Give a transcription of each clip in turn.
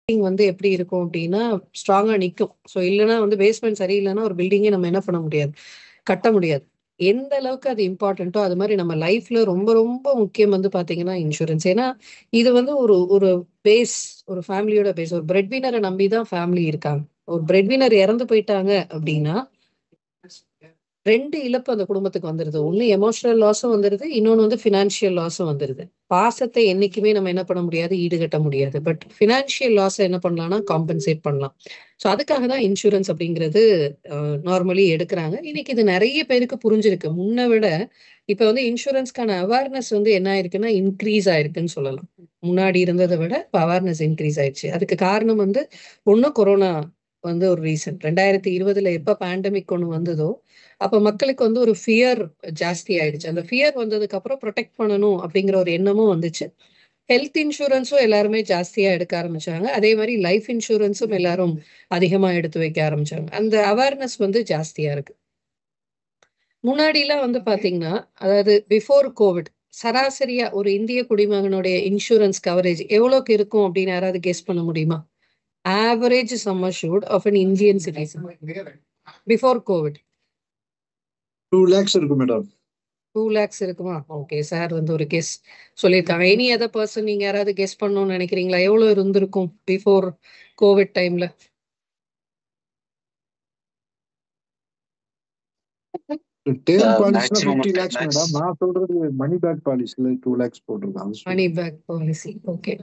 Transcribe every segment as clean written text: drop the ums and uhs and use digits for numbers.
வந்து எப்படி இருக்கும் அப்படின்னா ஸ்ட்ராங்கா நிற்கும். ஸோ இல்லைன்னா வந்து பேஸ்மெண்ட் சரியில்லைன்னா ஒரு பில்டிங்கே நம்ம என்ன பண்ண முடியாது, கட்ட முடியாது. எந்த அளவுக்கு அது இம்பார்ட்டண்ட்டோ அது மாதிரி நம்ம லைஃப்ல ரொம்ப ரொம்ப முக்கியம் வந்து பாத்தீங்கன்னா இன்சூரன்ஸ். ஏன்னா இது வந்து ஒரு ஒரு பேஸ், ஒரு ஃபேமிலியோட பேஸ். ஒரு பிரெட் வினரை நம்பி தான் ஃபேமிலி இருக்காங்க. ஒரு பிரெட் வினர் இறந்து போயிட்டாங்க அப்படின்னா 2 இழப்பு அந்த குடும்பத்துக்கு வந்துருது. ஒண்ணு எமோஷனல் லாஸும் வந்துருது. இன்னொன்னு வந்து ஃபினான்ஷியல் லாஸும் வந்துருது. பாசத்தை என்னைக்குமே நம்ம என்ன பண்ண முடியாது, ஈடுகட்ட முடியாது. பட் ஃபினான்ஷியல் லாஸ என்ன பண்ணலாம்னா காம்பன்சேட் பண்ணலாம். ஸோ அதுக்காக தான் இன்சூரன்ஸ் அப்படிங்கிறது நார்மலி எடுக்குறாங்க. இன்னைக்கு இது நெறைய பேருக்கு புரிஞ்சிருக்கு. முன்ன விட இப்ப வந்து இன்சூரன்ஸ்க்கான அவேர்னஸ் வந்து என்ன ஆயிருக்குன்னா, இன்கிரீஸ் ஆயிருக்குன்னு சொல்லலாம். முன்னாடி இருந்தத விட இப்ப அவேர்னஸ் இன்கிரீஸ் ஆயிருச்சு. அதுக்கு காரணம் வந்து ஒண்ணு கொரோனா வந்து ஒரு ரீசன். 2020ல எப்ப பேண்டமிக் ஒண்ணு வந்ததோ, அப்ப மக்களுக்கு வந்து ஒரு ஃபியர் ஜாஸ்தி ஆயிடுச்சு. அந்த ஃபியர் வந்ததுக்கு அப்புறம் புரொடெக்ட் பண்ணணும் அப்படிங்கிற ஒரு எண்ணமும் வந்துச்சு. ஹெல்த் இன்சூரன்ஸும் எல்லாருமே ஜாஸ்தியா எடுக்க ஆரம்பிச்சாங்க. அதே மாரி லைஃப் இன்சூரன்ஸும் எல்லாரும் அதிகமா எடுத்து வைக்க ஆரம்பிச்சாங்க. அந்த அவேர்னஸ் வந்து ஜாஸ்தியா இருக்கு. முன்னாடிலாம் வந்து பாத்தீங்கன்னா, அதாவது பிஃபோர் கோவிட் சராசரியா ஒரு இந்திய குடிமகனுடைய இன்சூரன்ஸ் கவரேஜ் எவ்வளோக்கு இருக்கும் அப்படின்னு யாராவது கெஸ் பண்ண முடியுமா? Average sum assured of an Indian citizen before covid 2 lakhs இருக்கும் மேடம். 2 lakhs இருக்குமா? ஓகே. சார் வந்து ஒரு கெஸ் சொல்லியிருக்காங்க. எனி அதர் பெர்சன் நீங்க யாராவது கெஸ் பண்ணணும்னு நினைக்கிறீங்களா? எவ்வளோ இருந்திருக்கும் பிஃபோர் கோவிட் டைம்ல? டேர்ம் பாலிசினா 50 lakhs மேடம். நான் சொல்றது மணி பேக் பாலிசில 2 lakhs போட்டிருக்காங்க. Money back policy. Okay.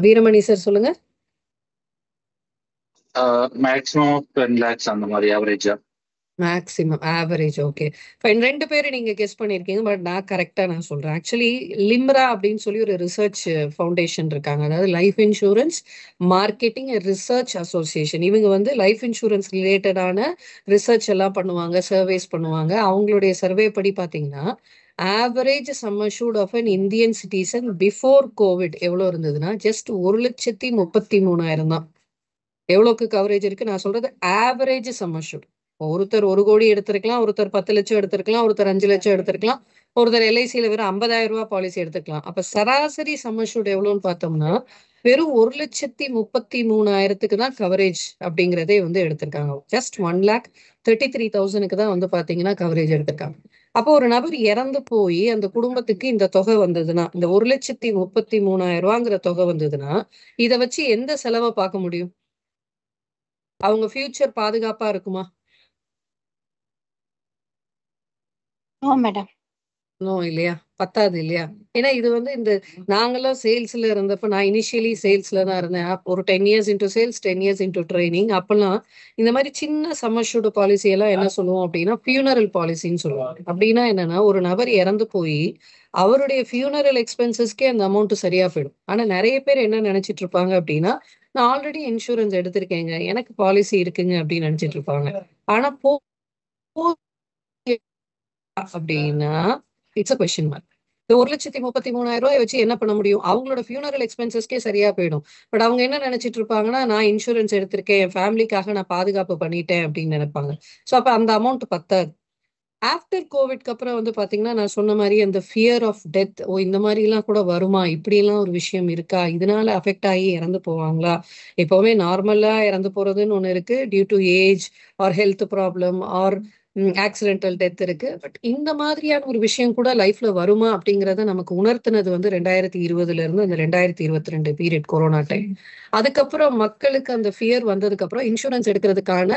Veeramani sir சொல்லுங்க. மேக்ஸிமம் 10 lakhs அந்த மாதிரி ஆவரேஜா. Maximum average. Okay fine. 2 பேரும் நீங்க கெஸ் பண்ணியிருக்கீங்க. பட் நான் கரெக்டா நான் சொல்றேன். ஆக்சுவலி லிம்ரா அப்படின்னு சொல்லி ஒரு ரிசர்ச் ஃபவுண்டேஷன் இருக்காங்க. அதாவது life insurance marketing research association. இவங்க வந்து லைஃப் இன்சூரன்ஸ் ரிலேட்டடான ரிசர்ச் எல்லாம் பண்ணுவாங்க, சர்வேஸ் பண்ணுவாங்க. அவங்களுடைய சர்வே படி பாத்தீங்கன்னா average sum assured of an Indian citizen before covid எவ்வளவு இருந்ததுன்னா ஜஸ்ட் 1,33,000 தான். எவ்வளவுக்கு கவரேஜ் இருக்கு? நான் சொல்றது ஆவரேஜ் சம் அஷ்யூர்ட். ஒருத்தர் 1 கோடி எடுத்திருக்கலாம், ஒருத்தர் 10 லட்சம் எடுத்திருக்கலாம், ஒருத்தர் 5 லட்சம் எடுத்திருக்கலாம், ஒருத்தர் எல்ஐசியில வெறும் 50,000 ரூபாய் பாலிசி எடுத்துக்கலாம். அப்ப சராசரி சம் அஷ்யூர்ட் எவ்வளவுன்னு பார்த்தோம்னா வெறும் 1,33,000க்கு தான் கவரேஜ் அப்படிங்கிறதே வந்து எடுத்திருக்காங்க. ஜஸ்ட் 1,33,000க்கு தான் வந்து பாத்தீங்கன்னா கவரேஜ் எடுத்திருக்காங்க. அப்போ ஒரு நபர் இறந்து போய் அந்த குடும்பத்துக்கு இந்த தொகை வந்ததுன்னா, இந்த 1,33,000 ரூபாங்கிற தொகை வந்ததுன்னா இதை வச்சு எந்த செலவை பார்க்க முடியும்? அவங்க ஃபியூச்சர் பாதுகாப்பா இருக்குமா? No madam. நோ இல்லையா? பத்தாது இல்லையா? ஏன்னா இது வந்து இந்த நாங்கெல்லாம் சேல்ஸ்ல இருந்தப்ப நான் இனிஷியலி சேல்ஸ்ல தான் இருந்தேன். ஒரு 10 years into sales, 10 years into training. அப்பெல்லாம் இந்த மாதிரி சின்ன சம் அஷ்யூர்ட் பாலிசி எல்லாம் என்ன சொல்லுவோம் அப்படின்னா ஃபியூனரல் பாலிசின்னு சொல்லுவாங்க. அப்படின்னா என்னன்னா ஒரு நபர் இறந்து போய் அவருடைய ஃபியூனரல் எக்ஸ்பென்சஸ்க்கே அந்த அமௌண்ட் சரியா போயிடும். ஆனா நிறைய பேர் என்ன நினைச்சிட்டு இருப்பாங்க அப்படின்னா நான் ஆல்ரெடி இன்சூரன்ஸ் எடுத்திருக்கேங்க, எனக்கு பாலிசி இருக்குங்க அப்படின்னு நினைச்சிட்டு இருப்பாங்க. ஆனா அப்படின்னா இட்ஸ் அ கொஸ்டின் மார்க். இந்த 1,33,000 ரூபாய் வச்சு என்ன பண்ண முடியும்? அவங்களோட ஃபியூனரல் எக்ஸ்பென்சஸ்க்கே சரியா போயிடும். பட் அவங்க என்ன நினைச்சிட்டு இருப்பாங்கன்னா நான் இன்சூரன்ஸ் எடுத்திருக்கேன், என் ஃபேமிலிக்காக நான் பாதுகாப்பு பண்ணிட்டேன் அப்படின்னு நினைப்பாங்க. ஸோ அப்ப அந்த அமௌண்ட் பத்தாது. ஆஃப்டர் கோவிட்க்கு அப்புறம் வந்து பாத்தீங்கன்னா நான் சொன்ன மாதிரி அந்த ஃபியர் ஆஃப் டெத், இந்த மாதிரி எல்லாம் கூட வருமா, இப்படி எல்லாம் ஒரு விஷயம் இருக்கா, இதனால அஃபெக்ட் ஆகி இறந்து போவாங்களா? எப்பவுமே நார்மலா இறந்து போறதுன்னு ஒண்ணு இருக்கு, due to age or health problem or accidental death இருக்கு. பட் இந்த மாதிரியான ஒரு விஷயம் கூட லைஃப்ல வருமா அப்படிங்கறத நமக்கு உணர்த்தினது வந்து 2020ல இருந்து அந்த 2022 பீரியட் கொரோனா டைம். அதுக்கப்புறம் மக்களுக்கு அந்த ஃபியர் வந்ததுக்கு அப்புறம் இன்சூரன்ஸ் எடுக்கிறதுக்கான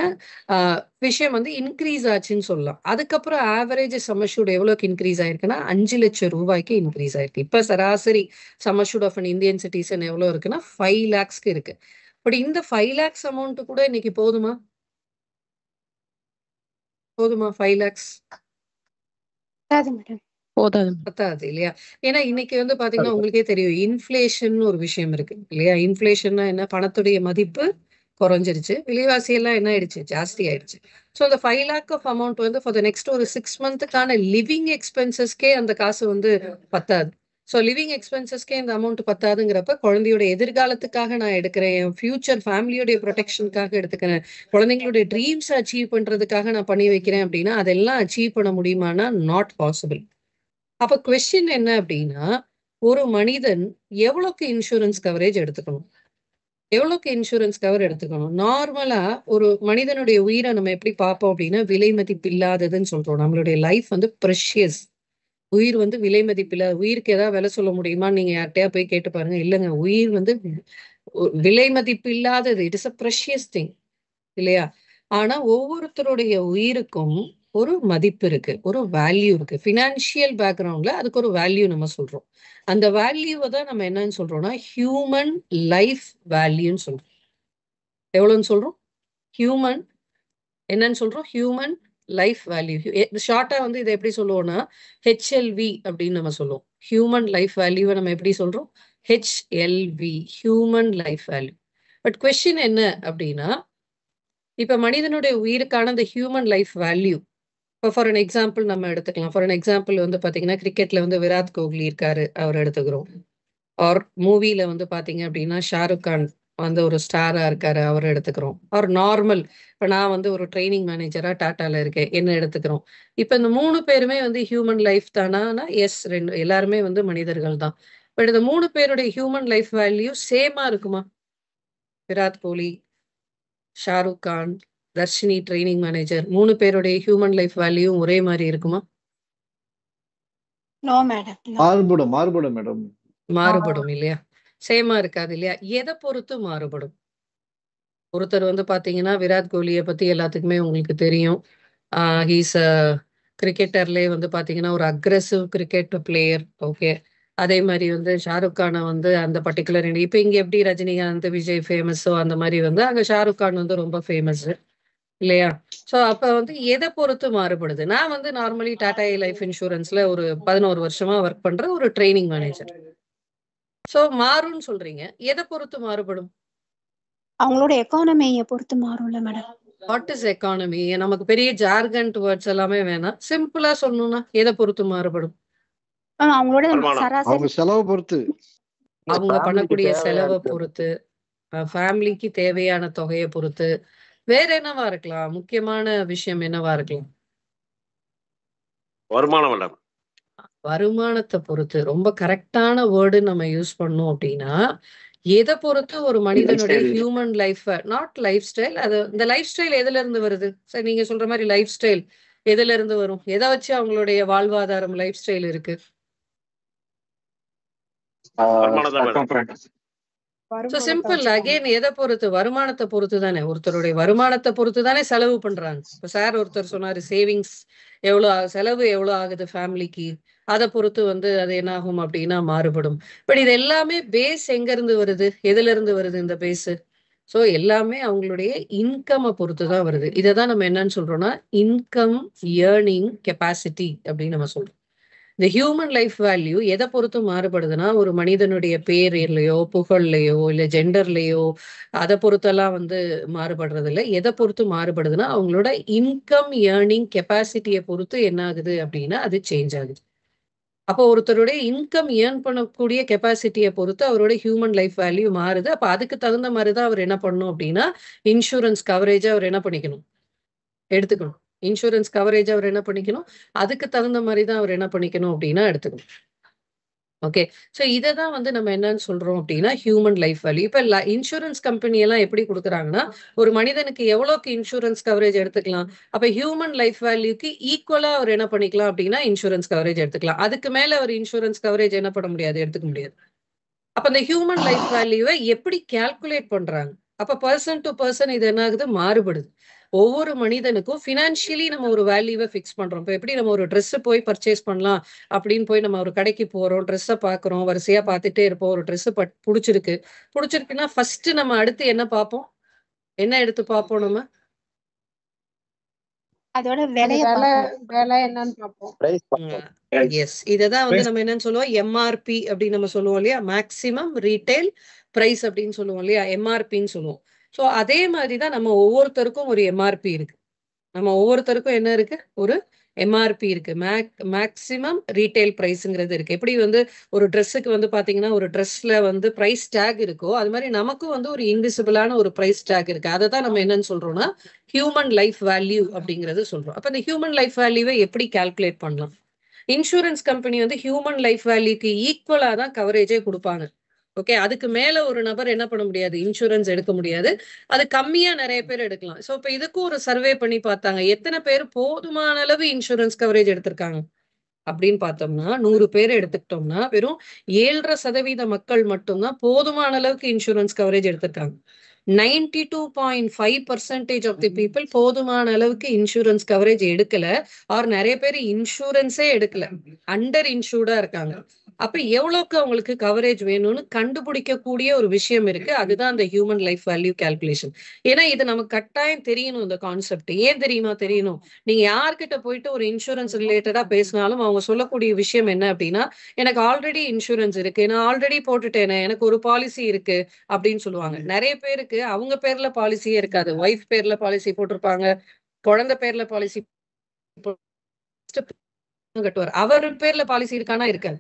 விஷயம் வந்து இன்க்ரீஸ் ஆச்சுன்னு சொல்லலாம். அதுக்கப்புறம் ஆவரேஜ் சம் அஷ்யூர்ட் எவ்வளவுக்கு இன்க்ரீஸ் ஆயிருக்குன்னா 5 லட்சம் ரூபாய்க்கு இன்க்ரீஸ் ஆயிருக்கு. இப்ப சராசரி sum assured of an Indian citizen எவ்வளவு இருக்குன்னா 5 lakhsக்கு இருக்கு. பட் இந்த 5 lakhs அமௌண்ட் கூட இன்னைக்கு போதுமா? 5 lakhs பத்தாது இல்லையா? ஏன்னா இன்னைக்கு வந்து பாத்தீங்கன்னா உங்களுக்கே தெரியும் இன்ஃபிளேஷன் ஒரு விஷயம் இருக்கு இல்லையா? இன்ஃபிளேஷன்னா என்ன? பணத்துடைய மதிப்பு குறைஞ்சிருச்சு, விலைவாசி எல்லாம் என்ன ஆயிடுச்சு, ஜாஸ்தி ஆயிடுச்சு. ஸோ அந்த 5 lakh ஆஃப் அமௌண்ட் வந்து ஃபார் த நெக்ஸ்ட் ஒரு 6 monthக்கான லிவிங் எக்ஸ்பென்சஸ்க்கே அந்த காசு வந்து பத்தாது. ஸோ லிவிங் எக்ஸ்பென்சஸ்க்கே இந்த அமௌண்ட் பத்தாதுங்கிறப்ப குழந்தையோட எதிர்காலத்துக்காக நான் எடுக்கிறேன், என் ஃபியூச்சர் ஃபேமிலியோடைய ப்ரொடெக்ஷனுக்காக எடுத்துக்கிறேன், குழந்தைங்களுடைய ட்ரீம்ஸ் அச்சீவ் பண்றதுக்காக நான் பண்ணி வைக்கிறேன் அப்படின்னா அதெல்லாம் அச்சீவ் பண்ண முடியுமானா நாட் பாசிபிள். அப்ப கொஸ்டின் என்ன அப்படின்னா ஒரு மனிதன் எவ்வளவுக்கு இன்சூரன்ஸ் கவரேஜ் எடுத்துக்கணும்? எவ்வளோக்கு இன்சூரன்ஸ் கவர் எடுத்துக்கணும்? நார்மலா ஒரு மனிதனுடைய உயிரை நம்ம எப்படி பார்ப்போம் அப்படின்னா, விலை மதிப்பு இல்லாததுன்னு சொல்றோம். நம்மளுடைய லைஃப் வந்து ப்ரெஷியஸ். உயிர் வந்து விலை மதிப்பில்ல. உயிருக்கு ஏதாவது விலை சொல்ல முடியுமான்னு நீங்க யார்கிட்டயா போய் கேட்டு பாருங்க. இல்லங்க. உயிர் வந்து விலை மதிப்பு இல்லாதது. It is a precious thing. இல்லையா? ஆனா ஒவ்வொருத்தருடைய உயிருக்கும் ஒரு மதிப்பு இருக்கு. ஒரு வேல்யூ இருக்கு. ஃபினான்ஷியல் பேக்ரவுண்ட்ல அதுக்கு ஒரு வேல்யூ நம்ம சொல்றோம். அந்த வேல்யூவ தான் நம்ம என்னன்னு சொல்றோம்னா, ஹியூமன் லைஃப் வேல்யூன்னு சொல்றோம். எவ்வளோன்னு சொல்றோம்? ஹியூமன் என்னன்னு சொல்றோம்? Human life value. ஷார்ட்டா வந்து இதை எப்படி சொல்லுவோம்னா, ஹெச்எல்வி அப்படின்னு நம்ம சொல்லுவோம். ஹியூமன் லைஃப் வேல்யூவை நம்ம எப்படி சொல்றோம்? HLV, human life value. But question என்ன அப்படின்னா, இப்ப மனிதனுடைய உயிருக்கான அந்த ஹியூமன் லைஃப் வேல்யூ, இப்போ ஃபார் அன் எக்ஸாம்பிள் நம்ம எடுத்துக்கலாம். ஃபார் அன் எக்ஸாம்பிள் வந்து பாத்தீங்கன்னா, கிரிக்கெட்ல வந்து விராட் கோலி இருக்காரு, அவர் எடுத்துக்கிறோம். ஆர் மூவில வந்து பாத்தீங்க அப்படின்னா, ஷாருக் கான் வந்து ஒரு ஸ்டாரா இருக்காரு, அவர் எடுத்துக்கிறோம். ஆர் நார்மல், இப்போ நான் வந்து ஒரு ட்ரைனிங் மேனேஜரா டாட்டால இருக்கேன், என்ன எடுத்துக்கிறோம். இப்போ இந்த 3 பேருமே வந்து ஹியூமன் லைஃப் தானா? எஸ், எல்லாருமே வந்து மனிதர்கள் தான். பட் இந்த 3 பேருடைய ஹியூமன் லைஃப் வேல்யூ சேமா இருக்குமா? விராட் கோலி, ஷாருக் கான், தர்ஷினி ட்ரைனிங் மேனேஜர், 3 பேருடைய ஹியூமன் லைஃப் வேல்யூ ஒரே மாதிரி இருக்குமா? No madam. மாறுபடும் மேடம். மாறுபடும் இல்லையா? சேமா இருக்காது இல்லையா? எதை பொறுத்து மாறுபடும்? ஒருத்தர் வந்து பாத்தீங்கன்னா, விராட் கோலியை பத்தி எல்லாத்துக்குமே உங்களுக்கு தெரியும். ஹீஸ் அ கிரிக்கெட்டர்லேயே வந்து பாத்தீங்கன்னா ஒரு அக்ரெசிவ் கிரிக்கெட் பிளேயர். ஓகே. அதே மாதிரி வந்து ஷாருக் கானை வந்து அந்த பர்டிகுலர், இப்போ இங்க எப்படி ரஜினிகாந்த், விஜய் ஃபேமஸோ அந்த மாதிரி வந்து அங்க ஷாருக் கான் வந்து ரொம்ப ஃபேமஸ் இல்லையா? ஸோ அப்ப வந்து எதை பொறுத்து மாறுபடுது? நான் வந்து நார்மலி டாடா லைஃப் இன்சூரன்ஸ்ல ஒரு 11 வருஷமா ஒர்க் பண்ற ஒரு ட்ரைனிங் மேனேஜர். ஸோ மாறும்னு சொல்றீங்க, எதை பொறுத்து மாறுபடும்? அவங்களோட எக்கானமியை பொறுத்து மாறும்ல மேடம். What is economy? நமக்கு பெரிய ஜார்கண்ட் வேர்ட்ஸ் எல்லாமே வேணாம். சிம்பிளா சொல்லணும்னா எதை பொறுத்து மாறுபடும்? அவங்களோட வருமானம். சராசரி அவங்க செலவை பொறுத்து, அவங்க பண்ணக்கூடிய செலவை பொறுத்து, ஃபேமிலிக்கு தேவையான தொகையை பொறுத்து, வேற என்னவா இருக்கலாம்? முக்கியமான விஷயம் என்னவா இருக்கலாம்? வருமானம் மேடம். வருமானத்தை பொறுத்து. ரொம்ப கரெக்டான வேர்டு நம்ம யூஸ் பண்ணோம் அப்படின்னா, எதை பொறுத்து ஒரு மனிதனுடைய Lifestyle. Human life, not life style. அது இந்த லைஃப் ஸ்டைல் எதுல இருந்து வருது? சரி, நீங்க சொல்ற மாதிரி லைஃப் ஸ்டைல் எதுல இருந்து வரும்? எதை வச்சு அவங்களுடைய வாழ்வாதாரம் லைஃப் ஸ்டைல் இருக்கு? வருமானம் தான் மேடம். So simple. அகைன் எதை பொறுத்து? வருமானத்தை பொறுத்து தானே. ஒருத்தருடைய வருமானத்தை பொறுத்து தானே செலவு பண்றாங்க. இப்போ சார் ஒருத்தர் சொன்னாரு, சேவிங்ஸ் எவ்வளோ செலவு எவ்வளோ ஆகுது ஃபேமிலிக்கு, அதை பொறுத்து வந்து அது என்ன ஆகும் அப்படின்னா மாறுபடும். பட் இது எல்லாமே பேஸ் எங்க இருந்து வருது? எதுல இருந்து வருது இந்த பேஸ்? ஸோ எல்லாமே அவங்களுடைய இன்கம் பொறுத்து தான் வருது. இதை தான் நம்ம என்னன்னு சொல்றோம்னா, இன்கம் ஏர்னிங் கெப்பாசிட்டி அப்படின்னு நம்ம சொல்றோம். இந்த ஹியூமன் லைஃப் வேல்யூ எதை பொறுத்து மாறுபடுதுன்னா, ஒரு மனிதனுடைய பேர்லையோ, புகழ்லையோ, இல்லை ஜெண்டர்லையோ, அதை பொறுத்தெல்லாம் வந்து மாறுபடுறது இல்லை. எதை பொறுத்து மாறுபடுதுன்னா, அவங்களோட இன்கம் ஏர்னிங் கெப்பாசிட்டியை பொறுத்து என்ன ஆகுது அப்படின்னா அது சேஞ்ச் ஆகுது. அப்போ ஒருத்தருடைய இன்கம் ஏர்ன் பண்ணக்கூடிய கெப்பாசிட்டியை பொறுத்து அவரோட ஹியூமன் லைஃப் வேல்யூ மாறுது. அப்போ அதுக்கு தகுந்த மாதிரி தான் அவர் என்ன பண்ணணும் அப்படின்னா, இன்சூரன்ஸ் கவரேஜை அவர் என்ன பண்ணிக்கணும்? எடுத்துக்கணும். இன்சூரன்ஸ் கவரேஜ் அவர் என்ன பண்ணிக்கணும்? அதுக்கு தகுந்த மாதிரி தான் அவர் என்ன பண்ணிக்கணும் அப்படின்னா எடுத்துக்கணும். ஓகே. ஸோ இதை தான் வந்து நம்ம என்னன்னு சொல்றோம் அப்படின்னா, ஹியூமன் லைஃப் வேல்யூ. இப்போ இன்சூரன்ஸ் கம்பெனி எல்லாம் எப்படி கொடுக்குறாங்கன்னா, ஒரு மனிதனுக்கு எவ்வளோக்கு இன்சூரன்ஸ் கவரேஜ் எடுத்துக்கலாம், அப்போ ஹியூமன் லைஃப் வேல்யூக்கு ஈக்குவலா அவர் என்ன பண்ணிக்கலாம் அப்படின்னா இன்சூரன்ஸ் கவரேஜ் எடுத்துக்கலாம். அதுக்கு மேல அவர் இன்சூரன்ஸ் கவரேஜ் என்ன பண்ண முடியாது, எடுத்துக்க முடியாது. அப்ப அந்த ஹியூமன் லைஃப் வேல்யூவை எப்படி கால்குலேட் பண்றாங்க? அப்ப பர்சன் டு பர்சன் இது என்ன ஆகுது? மாறுபடுது. ஒவ்வொரு மனிதனுக்கும் ஃபினான்ஷியலி நம்ம ஒரு வேல்யூவை ஃபிக்ஸ் பண்றோம். இப்போ எப்படி நம்ம ஒரு ட்ரெஸ் போய் பர்ச்சேஸ் பண்ணலாம் அப்படின்னு போய் நம்ம ஒரு கடைக்கு போறோம், ட்ரெஸ்ஸை பார்க்குறோம், வரிசையா பார்த்துட்டே இருப்போம். ஒரு ட்ரெஸ் பிடிச்சிருக்குன்னா ஃபர்ஸ்ட் நம்ம அடுத்து என்ன பார்ப்போம்? என்ன எடுத்து பார்ப்போம் நம்ம? அதோட விலை என்னன்னு பார்ப்போம். எஸ், இததான் வந்து நம்ம என்னன்னு சொல்லுவோம்? எம்ஆர்பி அப்படின்னு நம்ம சொல்லுவோம் இல்லையா? மேக்சிமம் ரீட்டைல் பிரைஸ் அப்படின்னு சொல்லுவோம் இல்லையா? எம்ஆர்பின்னு சொல்லுவோம். ஸோ அதே மாதிரிதான் நம்ம ஒவ்வொருத்தருக்கும் ஒரு எம்ஆர்பி இருக்கு. நம்ம ஒவ்வொருத்தருக்கும் என்ன இருக்கு? ஒரு எம்ஆர்பி இருக்கு. மேக்சிமம் ரீட்டைல் பிரைஸ்ங்கிறது இருக்கு. எப்படி வந்து ஒரு ட்ரெஸ்ஸுக்கு வந்து பாத்தீங்கன்னா ஒரு ட்ரெஸ்ல வந்து பிரைஸ் டேக் இருக்கோ, அது மாதிரி நமக்கும் வந்து ஒரு இன்விசிபிளான ஒரு பிரைஸ் டேக் இருக்கு. அதை தான் நம்ம என்னன்னு சொல்றோம்னா ஹியூமன் லைஃப் வேல்யூ அப்படிங்கிறது சொல்றோம். அப்ப இந்த ஹியூமன் லைஃப் வேல்யூவை எப்படி கால்குலேட் பண்ணலாம்? இன்சூரன்ஸ் கம்பெனி வந்து ஹியூமன் லைஃப் வேல்யூக்கு ஈக்குவலா தான் கவரேஜே கொடுப்பாங்க. ஓகே, அதுக்கு மேல ஒரு நபர் என்ன பண்ண முடியாது, இன்சூரன்ஸ் எடுக்க முடியாது. அது கம்மியா நிறைய பேர் எடுக்கலாம். சோ இப்ப இதுக்கும் ஒரு சர்வே பண்ணி பார்த்தாங்க, எத்தனை பேர் போதுமான அளவு இன்சூரன்ஸ் கவரேஜ் எடுத்திருக்காங்க அப்படின்னு பார்த்தோம்னா 100 பேர் எடுத்துக்கிட்டோம்னா வெறும் 7.5% மக்கள் மட்டும்தான் போதுமான அளவுக்கு இன்சூரன்ஸ் கவரேஜ் எடுத்திருக்காங்க. 92.5% ஆஃப் தி பீப்புள் போதுமான அளவுக்கு இன்சூரன்ஸ் கவரேஜ் எடுக்கல, ஆர் நிறைய பேர் இன்சூரன்ஸே எடுக்கல, அண்டர் இன்சூர்டா இருக்காங்க. அப்ப எவ்வளவுக்கு அவங்களுக்கு கவரேஜ் வேணும்னு கண்டுபிடிக்கக்கூடிய ஒரு விஷயம் இருக்கு. அதுதான் அந்த ஹியூமன் லைஃப் வேல்யூ கால்குலேஷன். ஏன்னா இது நமக்கு கட்டாயம் தெரியணும். இந்த கான்செப்ட் ஏன் தெரியுமா தெரியணும், நீங்க யார்கிட்ட போயிட்டு ஒரு இன்சூரன்ஸ் ரிலேட்டடா பேசினாலும் அவங்க சொல்லக்கூடிய விஷயம் என்ன அப்படின்னா, எனக்கு ஆல்ரெடி இன்சூரன்ஸ் இருக்கு, நான் ஆல்ரெடி போட்டுட்டேனே, எனக்கு ஒரு பாலிசி இருக்கு அப்படின்னு சொல்லுவாங்க. நிறைய பேருக்கு அவங்க பேர்ல பாலிசியே இருக்காது. ஒய்ஃப் பேர்ல பாலிசி போட்டிருப்பாங்க, குழந்தை பேர்ல பாலிசி கட்டுவார், அவர் பேர்ல பாலிசி இருக்கானா இருக்காது.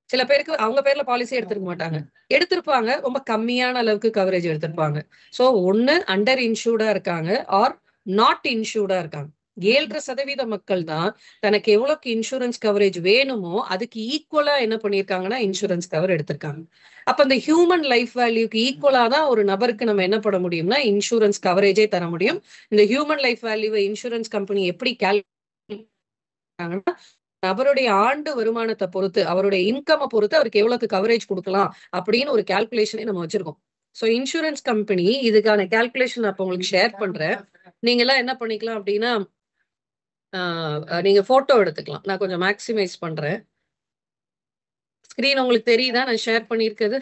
சில பேருக்கு அவங்க பேர்ல பாலிசி எடுத்திருக்க மாட்டாங்க, எடுத்திருப்பாங்க, ரொம்ப கம்மியான அளவுக்கு கவரேஜ் எடுத்திருப்பாங்க. சோ ஒண்ணு அண்டர் இன்சூர்டா இருக்காங்க, ஆர் நாட் இன்சூர்டா இருக்காங்க. 7.5% மக்கள் தான் தனக்கு எவ்வளவுக்கு இன்சூரன்ஸ் கவரேஜ் வேணுமோ அதுக்கு ஈக்குவலா என்ன பண்ணிருக்காங்கன்னா இன்சூரன்ஸ் கவர் எடுத்திருக்காங்க. அப்ப இந்த ஹியூமன் லைஃப் வேல்யூக்கு ஈக்குவலா தான் ஒரு நபருக்கு நம்ம என்ன பண்ண முடியும்னா இன்சூரன்ஸ் கவரேஜே தர முடியும். இந்த ஹியூமன் லைஃப் வேல்யூவை இன்சூரன்ஸ் கம்பெனி எப்படி நபருடைய ஆண்டு வருமானத்தை பொறுத்து, அவருடைய இன்கம் பொறுத்து அவருக்கு எவ்வளவுக்கு கவரேஜ் கொடுக்கலாம் அப்படின்னு ஒரு கால்குலேஷனே நம்ம வச்சிருக்கோம். சோ இன்சூரன்ஸ் கம்பெனி இதுக்கான கால்குலேஷன் அப்ப உங்களுக்கு ஷேர் பண்றேன். நீங்க எல்லாம் என்ன பண்ணிக்கலாம் அப்படின்னா நீங்க போட்டோ எடுத்துக்கலாம். நான் கொஞ்சம் மேக்ஸிமைஸ் பண்றேன். ஸ்கிரீன் உங்களுக்கு தெரியுதா நான் ஷேர் பண்ணிருக்கிறது?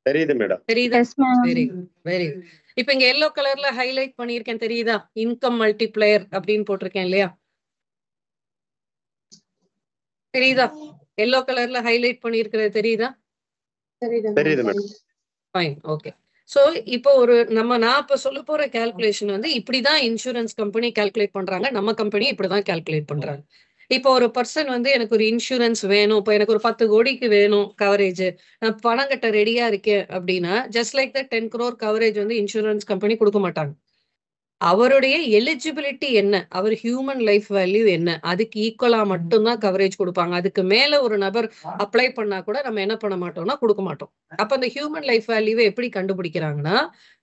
தெரியுது மேடம். தெரியுதா? Very good, very good. இப்ப இங்க எல்லோ கலர்ல ஹைலைட் பண்ணிருக்கேன், தெரியுதா? இன்கம் மல்டிப்ளையர் அப்படின்னு போட்டிருக்கேன் இல்லையா? தெரியுதா? எல்லோ கலர்ல ஹைலைட் பண்ணிருக்கிறது தெரியுதா? தெரியுது மேடம். Fine, okay. சோ இப்போ நான் இப்ப சொல்ல போற கால்குலேஷன் வந்து இப்படிதான் இன்சூரன்ஸ் கம்பெனி கால்குலேட் பண்றாங்க, நம்ம கம்பெனி இப்படிதான் கால்குலேட் பண்றாங்க. இப்போ ஒரு பர்சன் வந்து எனக்கு ஒரு இன்சூரன்ஸ் வேணும், இப்போ எனக்கு ஒரு 10 கோடிக்கு வேணும் கவரேஜ், நான் பணம் கட்ட ரெடியா இருக்கேன் அப்படின்னா just like the 10 crore coverage வந்து இன்சூரன்ஸ் கம்பெனி கொடுக்க மாட்டாங்க. அவருடைய எலிஜிபிலிட்டி என்ன, அவர் ஹியூமன் லைஃப் வேல்யூ என்ன, அதுக்கு ஈக்குவலா மட்டும்தான் கவரேஜ் கொடுப்பாங்க. அதுக்கு மேல ஒரு நபர் அப்ளை பண்ணா கூட நம்ம என்ன பண்ண மாட்டோம்னா கொடுக்க மாட்டோம். அப்ப அந்த ஹியூமன் லைஃப் வேல்யூவை எப்படி கண்டுபிடிக்கிறாங்கன்னா,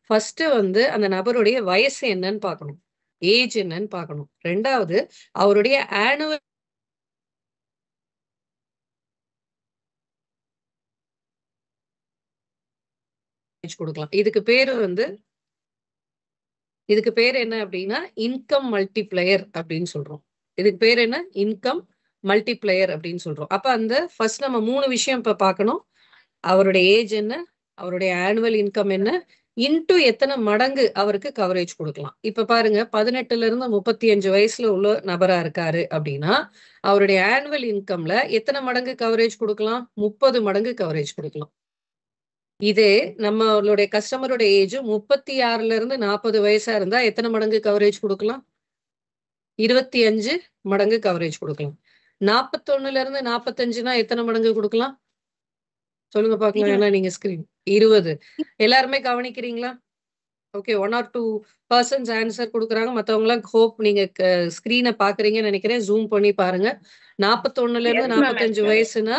ஃபர்ஸ்ட் வந்து அந்த நபருடைய வயசு என்னன்னு பார்க்கணும், ஏஜ் என்னன்னு பார்க்கணும். ரெண்டாவது அவருடைய ஆனுவல் கொடுக்கலாம். இதுக்கு பேர் என்ன அப்படின்னா இன்கம் மல்டிப்ளையர் அப்படின்னு சொல்றோம். இதுக்கு பேர் என்ன, இன்கம் மல்டிப்ளையர் அப்படின்னு சொல்றோம். அப்ப அந்த ஃபர்ஸ்ட் நம்ம 3 விஷயம் இப்ப பார்க்கணும். அவருடைய ஏஜ் என்ன, அவருடைய ஆனுவல் இன்கம் என்ன, இன்டு எத்தனை மடங்கு அவருக்கு கவரேஜ் கொடுக்கலாம். இப்ப பாருங்க 18 இருந்து 35 வயசுல உள்ள நபரா இருக்காரு அப்படின்னா அவருடைய ஆனுவல் இன்கம்ல எத்தனை மடங்கு கவரேஜ் கொடுக்கலாம், 30 மடங்கு கவரேஜ் கொடுக்கலாம். இதே நம்மளுடைய கஸ்டமரோட ஏஜ் 36 இருந்து 40 வயசா இருந்தா எத்தனை மடங்கு கவரேஜ் கொடுக்கலாம், 25 மடங்கு கவரேஜ் கொடுக்கலாம். 41 இருந்து 45னா எத்தனை மடங்கு கொடுக்கலாம் சொல்லுங்க பாக்கலாம். ஏன்னா நீங்க ஸ்கிரீன் 20 எல்லாருமே கவனிக்கிறீங்களா? ஓகே, 1 or 2 persons ஆன்சர் கொடுக்குறாங்க. மத்தவங்க எல்லாம் ஹோப் நீங்க ஸ்கிரீனை பாக்குறீங்கன்னு நினைக்கிறேன். ஜூம் பண்ணி பாருங்க. 41 இருந்து 45 வயசுனா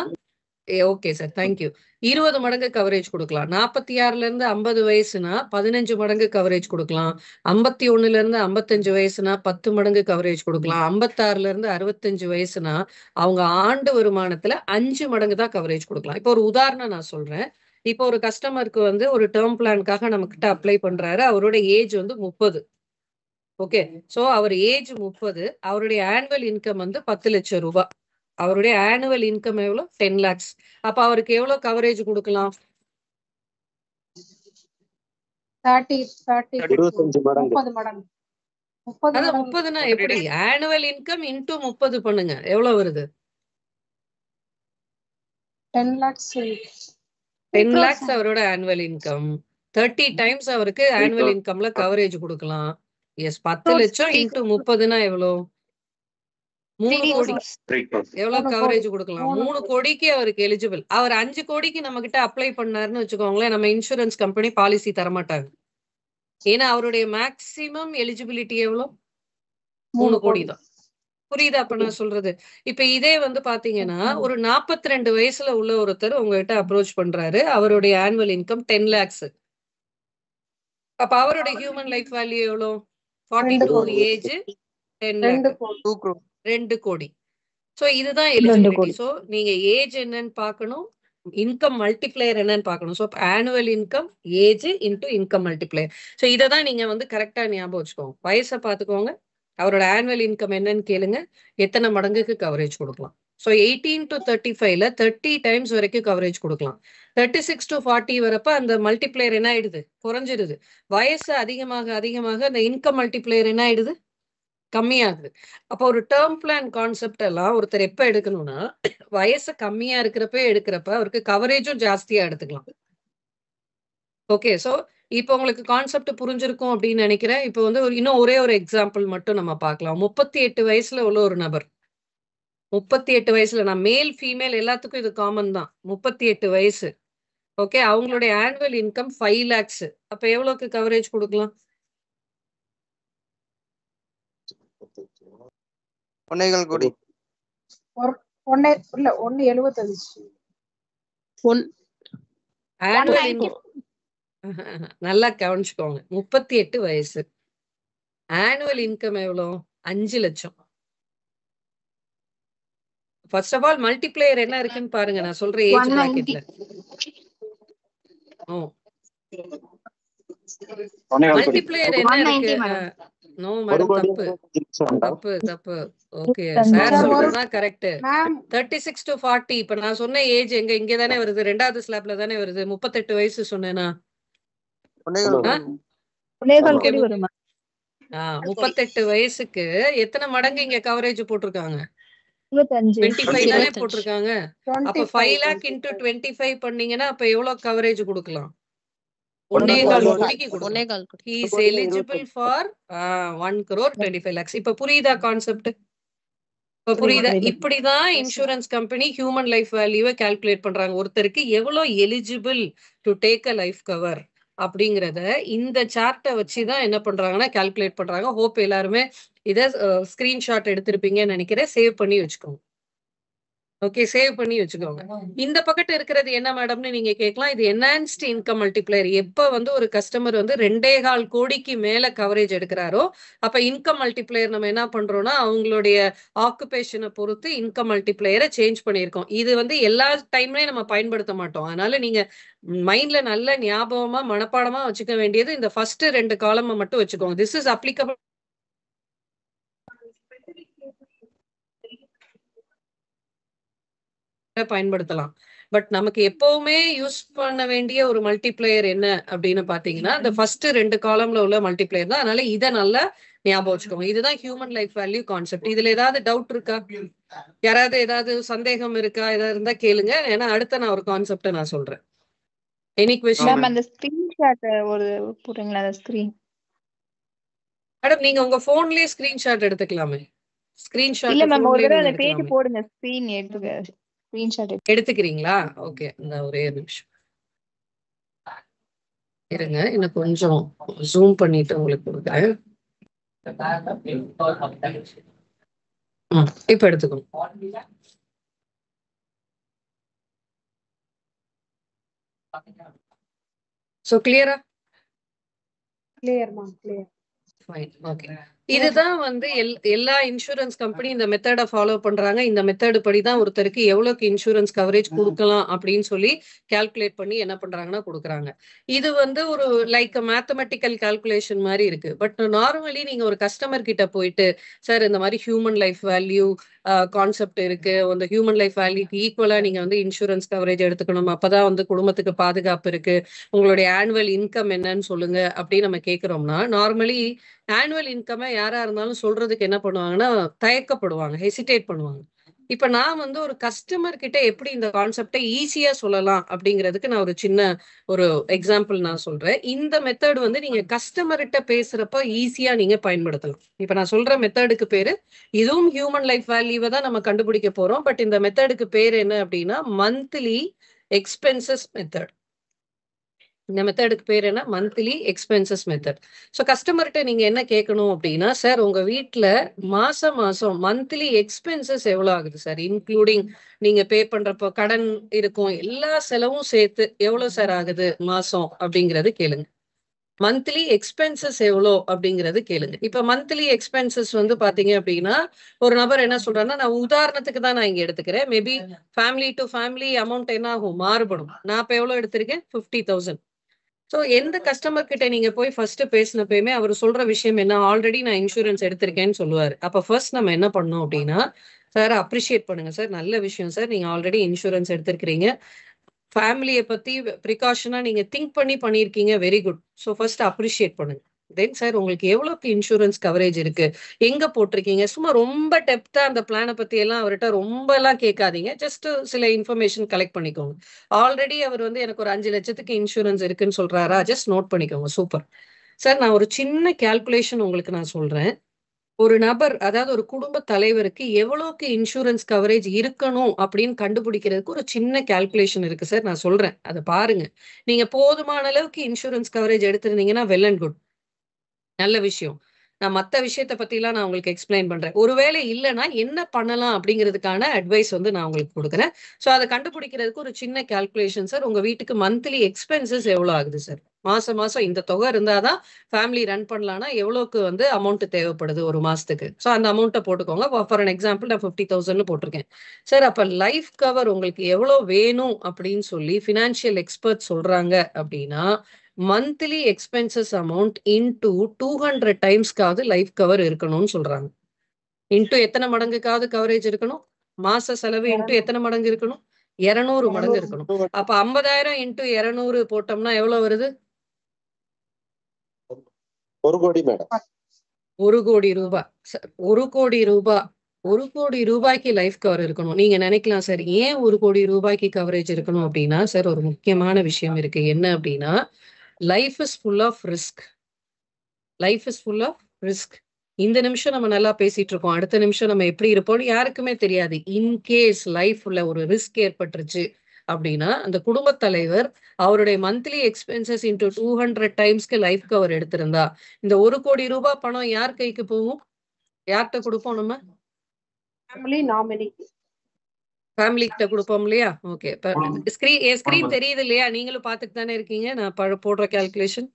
ஓகே சார், தேங்க்யூ. 20 மடங்கு கவரேஜ் கொடுக்கலாம். 46 இருந்து 50 வயசுனா 15 மடங்கு கவரேஜ் கொடுக்கலாம். 51 இருந்து 55 வயசுனா 10 மடங்கு கவரேஜ் கொடுக்கலாம். 56 இருந்து 65 வயசுனா அவங்க ஆண்டு வருமானத்துல 5 மடங்கு தான் கவரேஜ் கொடுக்கலாம். இப்போ ஒரு உதாரணம் நான் சொல்றேன். இப்போ ஒரு கஸ்டமருக்கு வந்து ஒரு டேர்ம் பிளான்காக நம்ம கிட்ட அப்ளை பண்றாரு. அவரோட ஏஜ் வந்து 30. ஓகே, சோ அவர் ஏஜ் 30, அவருடைய ஆனுவல் இன்கம் வந்து 10 லட்சம் ரூபாய். அவருடைய ஆனுவல் இன்கம் எவ்வளவு, 10 lakhs. அப்ப அவருக்கு எவ்வளவு கவரேஜ் கொடுக்கலாம், 25 மடங்கு. 30னா எப்படி, ஆனுவல் இன்கம் இன்டு 30 பண்ணுங்க, எவ்வளவு வருது, 10 lakhs. 10 lakhs அவரோட ஆனுவல் இன்கம். 30 times அவருக்கு ஆனுவல் இன்கம்ல கவரேஜ் கொடுக்கலாம். எஸ், 10 லட்சம் இன்டு 30னா எவ்வளவு, 3 கோடி. எவ்வளவு கவரேஜ் கொடுக்கலாம், 3 கோடிக்கு அவருக்கு எலிஜிபிள். அவர் 5 கோடிக்கு நம்ம கிட்ட அப்ளை பண்ணாருன்னு வச்சுக்கோங்களேன், நம்ம இன்சூரன்ஸ் கம்பெனி பாலிசி தரமாட்டாங்க. ஏன்னா அவருடைய மேக்சிமம் எலிஜிபிலிட்டி எவ்வளவு, 3 கோடி தான். புரியுதா அப்ப நான் சொல்றது? இப்ப இதே வந்து பாத்தீங்கன்னா ஒரு 42 வயசுல உள்ள ஒருத்தர் உங்ககிட்ட அப்ரோச் பண்றாரு. அவருடைய ஆனுவல் இன்கம் 10 lakhs. அப்ப அவருடைய ஹியூமன் லைஃப் வேல்யூ எவ்வளோ? 42 ஏஜ் 10 lakh 2 கோடி. சோ இதுதான் எலிஜிபிலிட்டி. சோ நீங்க ஏஜ் என்னன்னு பார்க்கணும், இன்கம் மல்டிப்ளையர் என்னன்னு பார்க்கணும். So annual income age into income multiplier. So இதை தான் நீங்க வந்து கரெக்டா ஞாபகம் வச்சுக்கோங்க. வயசை பார்த்துக்கோங்க, அவரோட ஆனுவல் இன்கம் என்னன்னு கேளுங்க, எத்தனை மடங்குக்கு கவரேஜ் கொடுக்கலாம். ஸோ 18 to 35ல 30 டைம்ஸ் வரைக்கும் கவரேஜ் கொடுக்கலாம். 36 to 40 வரப்ப அந்த மல்டிப்ளையர் என்ன ஆயிடுது? குறைஞ்சிடுது. வயசு அதிகமாக அதிகமாக அந்த இன்கம் மல்டிப்ளையர் என்ன ஆயிடுது? கம்மியாகுது. அப்போ ஒரு டேர்ம் பிளான் கான்செப்ட் எல்லாம் ஒருத்தர் எப்ப எடுக்கணும்னா வயசு கம்மியா எடுக்கிறப்ப அவருக்கு கவரேஜும் ஜாஸ்தியா எடுத்துக்கலாம். ஓகே, சோ இப்போ உங்களுக்கு கான்செப்ட் புரிஞ்சிருக்கும் அப்படின்னு நினைக்கிறேன். இப்போ வந்து இன்னும் ஒரே ஒரு எக்ஸாம்பிள் மட்டும் நம்ம பார்க்கலாம். 38 வயசுல உள்ள ஒரு நபர், 38 வயசுல, நான் மேல் ஃபீமேல் எல்லாத்துக்கும் இது காமன் தான், 38 வயசு. ஓகே, அவங்களுடைய ஆனுவல் இன்கம் 5 lakhs. அப்ப எவ்வளவுக்கு கவரேஜ் கொடுக்கலாம்? 1 கோடி. 1.75 ஆனுவல் இன்கம் நல்லா கவனிச்சுக்கோங்க. 38 வயசு, ஆனுவல் இன்கம் எவ்வளோ? 5 லட்சம். ஃபர்ஸ்ட் ஆஃப் ஆல் மல்டிப்ளையர் என்ன இருக்குன்னு பாருங்க. நான் சொல்ற ஏஜ் பிராக்கெட்ல மல்டிப்ளையர் என்ன இருக்கு? நோ மேடம், தப்பு. ஓகே, சார் சொல்றதுதான் கரெக்ட். 36 to 40. இப்ப நான் சொன்ன ஏஜ் எங்க? இங்க தானே வருது, 2வது ஸ்லாப்ல தானே வருது. 38 வயசு சொன்னேனா? 38 வயசுக்கு எத்தனை மடங்கு இங்க கவரேஜ் போட்டிருக்காங்க? 25 தானே போட்டிருக்காங்க. அப்ப 5 lakh into 25 பண்ணீங்கன்னா அப்ப எவ்வளவு கவரேஜ் கொடுக்கலாம்? 1.25 கோடிக்கு கொடுக்கலாம். He is eligible for 1 crore 25 lakhs. இப்ப புரியுதா கான்செப்ட்? இப்ப புரியுதா? இப்படிதான் இன்சூரன்ஸ் கம்பெனி ஹியூமன் லைஃப் வேல்யூவை கால்குலேட் பண்றாங்க. ஒருத்தருக்கு எவ்வளவு eligible to take a life cover அப்படிங்கறத இந்த சார்ட்டை வச்சுதான் என்ன பண்றாங்கன்னா கால்குலேட் பண்றாங்க. ஹோப் எல்லாருமே இதை ஸ்கிரீன்ஷாட் எடுத்திருப்பீங்கன்னு நினைக்கிறேன். சேவ் பண்ணி வச்சுக்கோங்க. ஓகே, சேவ் பண்ணி வச்சுக்கோங்க. இந்த பக்கத்து இருக்கிறது என்ன மேடம்னு நீங்க கேட்கலாம். இது என்ஹான்ஸ்டு இன்கம் மல்டிப்ளையர். எப்ப வந்து ஒரு கஸ்டமர் வந்து 2.25 கோடிக்கு மேல கவரேஜ் எடுக்கிறாரோ அப்ப இன்கம் மல்டிப்ளையர் நம்ம என்ன பண்றோம்னா அவங்களுடைய ஆக்குபேஷனை பொறுத்து இன்கம் மல்டிப்ளையரை சேஞ்ச் பண்ணியிருக்கோம். இது வந்து எல்லா டைம்லயும் நம்ம பயன்படுத்த மாட்டோம். அதனால நீங்க மைண்ட்ல நல்ல ஞாபகமா மனப்பாடமா வச்சுக்க வேண்டியது இந்த ஃபர்ஸ்ட் 2 காலம் மட்டும் வச்சுக்கோங்க. திஸ் இஸ் அப்ளிகபிள் பயன்படுத்தலாம். பட் நமக்கு எப்பவுமே யூஸ் பண்ண வேண்டிய ஒரு மல்டிப்ளையர் என்ன அப்படின்னு பாத்தீங்கன்னா இந்த ஃபர்ஸ்ட் 2 காலம்ல உள்ள மல்டிப்ளையர் தான். அதனால இதை நல்லா ஞாபகம் வச்சுக்கோங்க. இதுதான் ஹியூமன் லைஃப் வேல்யூ கான்செப்ட். இதுல ஏதாவது டவுட் இருக்கா? யாராவது ஏதாவது சந்தேகம் இருக்கா? ஏதாவது இருந்தா கேளுங்க. ஏன்னா அடுத்த நான் ஒரு கான்செப்ட நான் சொல்றேன். Any question? அந்த ஸ்கிரீன்ஷாட் ஒரு போடுறீங்களா? அந்த ஸ்கிரீன் மேடம் நீங்க உங்க போன்லயே ஸ்கிரீன்ஷாட் எடுத்துக்கலாமே. ஸ்கிரீன்ஷாட் இல்ல மேம், ஒரு போன்லயே தடவை நீங்க அந்த பேஜ் எடுக்கலாமே. போடுங்க. ஸ்கிரீன் எடுத்துக்க, ஸ்கிரீன்ஷாட் எடுத்துக்கிறீங்களா? ஓகே, இந்த ஒரே நிமிஷம் இருங்க. இன்னும் கொஞ்சம் ஜூம் பண்ணிட்டு உங்களுக்கு கொடுக்குறேன். இப்ப எடுத்துக்கணும். சோ கிளியரா? Fine, okay. இதுதான் வந்து எல்லா இன்சூரன்ஸ் கம்பெனி இந்த மெத்தடை ஃபாலோ பண்றாங்க. இந்த மெத்தட் படிதான் ஒருத்தருக்கு எவ்வளவுக்கு இன்சூரன்ஸ் கவரேஜ் கொடுக்கலாம் அப்படின்னு சொல்லி கால்குலேட் பண்ணி என்ன பண்றாங்கன்னா கொடுக்குறாங்க. இது வந்து ஒரு லைக் மேத்தமெட்டிக்கல் கால்குலேஷன் மாதிரி இருக்கு. பட் நார்மலி நீங்க ஒரு கஸ்டமர் கிட்ட போயிட்டு சார் இந்த மாதிரி ஹியூமன் லைஃப் வேல்யூ கான்செப்ட் இருக்கு, அந்த ஹியூமன் லைஃப் வேல்யூக்கு ஈக்குவலா நீங்க வந்து இன்சூரன்ஸ் கவரேஜ் எடுத்துக்கணும், அப்பதான் வந்து குடும்பத்துக்கு பாதுகாப்பு இருக்கு, உங்களுடைய ஆனுவல் இன்கம் என்னன்னு சொல்லுங்க அப்படின்னு நம்ம கேட்கிறோம்னா நார்மலி ஆனுவல் இன்கம் யாரா இருந்தாலும் சொல்றதுக்கு என்ன பண்ணுவாங்கன்னா தயக்கப்படுவாங்க, ஹெசிடேட் பண்ணுவாங்க. இப்ப நான் வந்து ஒரு கஸ்டமர் கிட்ட எப்படி இந்த கான்செப்டை ஈஸியா சொல்லலாம் அப்படிங்கிறதுக்கு நான் ஒரு சின்ன ஒரு எக்ஸாம்பிள் நான் சொல்றேன். இந்த மெத்தட் வந்து நீங்க கஸ்டமர்கிட்ட பேசுறப்ப ஈஸியா நீங்க பயன்படுத்தலாம். இப்ப நான் சொல்ற மெத்தடுக்கு பேரு, இதுவும் ஹியூமன் லைஃப் வேல்யூவை தான் நம்ம கண்டுபிடிக்க போறோம். பட் இந்த மெத்தடுக்கு பேர் என்ன அப்படின்னா மந்த்லி எக்ஸ்பென்சஸ் மெத்தட். இந்த மெத்தடுக்கு பேர் என்ன? Monthly expenses method. ஸோ கஸ்டமர்கிட்ட நீங்க என்ன கேட்கணும் அப்படின்னா, சார் உங்க வீட்டில் மாசம் மந்த்லி எக்ஸ்பென்சஸ் எவ்வளோ ஆகுது சார், இன்க்ளூடிங் நீங்க பே பண்றப்போ கடன் இருக்கும் எல்லா செலவும் சேர்த்து எவ்வளோ சார் ஆகுது மாசம் அப்படிங்கிறது கேளுங்க. மந்த்லி எக்ஸ்பென்சஸ் எவ்வளோ அப்படிங்கிறது கேளுங்க. இப்ப மந்த்லி எக்ஸ்பென்சஸ் வந்து பாத்தீங்க அப்படின்னா, ஒரு நபர் என்ன சொல்றாருன்னா, நான் உதாரணத்துக்கு தான் நான் இங்க எடுத்துக்கிறேன். Maybe family to family amount என்ன ஆகும், மாறுபடும். நான் இப்ப எவ்வளவு எடுத்திருக்கேன்? 50,000. ஸோ எந்த கஸ்டமர் கிட்ட நீங்க போய் ஃபர்ஸ்ட் பேசினப்பயுமே அவர் சொல்ற விஷயம் என்ன, ஆல்ரெடி நான் இன்சூரன்ஸ் எடுத்திருக்கேன்னு சொல்லுவாரு. அப்ப ஃபர்ஸ்ட் நம்ம என்ன பண்ணோம் அப்படின்னா, சார் அப்ரிஷியேட் பண்ணுங்க சார், நல்ல விஷயம் சார், நீங்க ஆல்ரெடி இன்சூரன்ஸ் எடுத்திருக்கிறீங்க, ஃபேமிலியை பத்தி ப்ரிகாஷனா நீங்க திங்க் பண்ணி பண்ணியிருக்கீங்க, very good. So first appreciate பண்ணுங்க. தென் சார் உங்களுக்கு எவ்வளோக்கு இன்சூரன்ஸ் கவரேஜ் இருக்கு, எங்க போட்டிருக்கீங்க, சும்மா ரொம்ப டெப்தா அந்த பிளானை பத்தி எல்லாம் அவர்கிட்ட ரொம்ப எல்லாம் கேட்காதீங்க. ஜஸ்ட் சில இன்ஃபர்மேஷன் கலெக்ட் பண்ணிக்கோங்க. ஆல்ரெடி அவர் வந்து எனக்கு ஒரு 5 லட்சத்துக்கு இன்சூரன்ஸ் இருக்குன்னு சொல்றாரா, ஜஸ்ட் நோட் பண்ணிக்கோங்க. சூப்பர் சார், நான் ஒரு சின்ன கால்குலேஷன் உங்களுக்கு நான் சொல்றேன். ஒரு நபர், அதாவது ஒரு குடும்ப தலைவருக்கு எவ்வளவுக்கு இன்சூரன்ஸ் கவரேஜ் இருக்கணும் அப்படின்னு கண்டுபிடிக்கிறதுக்கு ஒரு சின்ன கால்குலேஷன் இருக்கு சார், நான் சொல்றேன், அதை பாருங்க. நீங்க போதுமான அளவுக்கு இன்சூரன்ஸ் கவரேஜ் எடுத்திருந்தீங்கன்னா வெல் அண்ட் குட், நல்ல விஷயம். நான் மற்ற விஷயத்தை பத்திலாம் நான் உங்களுக்கு எக்ஸ்பிளைன் பண்றேன். ஒருவேளை இல்லைன்னா என்ன பண்ணலாம் அப்படிங்கிறதுக்கான அட்வைஸ் வந்து நான் உங்களுக்கு கொடுக்குறேன். ஸோ அதை கண்டுபிடிக்கிறதுக்கு ஒரு சின்ன கால்குலேஷன் சார். உங்க வீட்டுக்கு மந்த்லி எக்ஸ்பென்சஸ் எவ்வளோ ஆகுது சார், மாசம் இந்த தொகை இருந்தாதான் ஃபேமிலி ரன் பண்ணலாம்னா எவ்வளோக்கு வந்து அமௌண்ட் தேவைப்படுது ஒரு மாசத்துக்கு. ஸோ அந்த அமௌண்ட்டை போட்டுக்கோங்க. ஃபார் அன் எக்ஸாம்பிள் நான் 50,000 போட்டிருக்கேன் சார். அப்ப லைஃப் கவர் உங்களுக்கு எவ்வளோ வேணும் அப்படின்னு சொல்லி ஃபினான்ஷியல் எக்ஸ்பர்ட் சொல்றாங்க அப்படின்னா, மந்த்லி எக்ஸ்பென்சஸ் அமௌண்ட் இன்டூ 200 டைம்ஸ்க்காவது லைஃப் கவர் இருக்கணும்னு சொல்றாங்க. இன்டூ எத்தனை மடங்குக்காவது கவரேஜ் இருக்கணும், மாச செலவு இன்டூ எத்தனை மடங்கு இருக்கணும், 200 மடங்கு இருக்கணும். அப்ப 50,000 இன்டூ 200 போட்டோம்னா எவ்வளவு வருது? 1 கோடி மேடம். 1 கோடி ரூபாய். 1 கோடி ரூபாய், 1 கோடி ரூபாய்க்கு லைஃப் கவர் இருக்கணும். நீங்க நினைக்கலாம் சார் ஏன் 1 கோடி ரூபாய்க்கு கவரேஜ் இருக்கணும் அப்படின்னா, சார் ஒரு முக்கியமான விஷயம் இருக்கு. என்ன அப்படின்னா, life is full of risk. Life is full of risk. இந்த நிமிஷம் நம்ம நல்லா பேசிட்டு இருக்கோம், அடுத்த நிமிஷம் நம்ம எப்படி இருப்போம்னு யாருக்குமே தெரியாது. இன்கேஸ் லைஃப்ல ஒரு ரிஸ்க் ஏற்பட்டுருச்சு அப்படின்னா, அந்த குடும்ப தலைவர் அவருடைய மந்த்லி எக்ஸ்பென்சஸ் இன்டூ 200 டைம்ஸ்க்கு லைஃப் கவர் எடுத்திருந்தா இந்த 1 கோடி ரூபாய் பணம் யார் கைக்கு போகும், யார்கிட்ட கொடுப்போம்? நம்ம ஃபேமிலி நாமினி, ஃபேமிலி கிட்ட கொடுப்போம் இல்லையா? ஓகே, ஸ்கிரீன் தெரியுது இல்லையா? நீங்களும் பார்த்துட்டு தானே இருக்கீங்க நான் போடுற கால்குலேஷன்.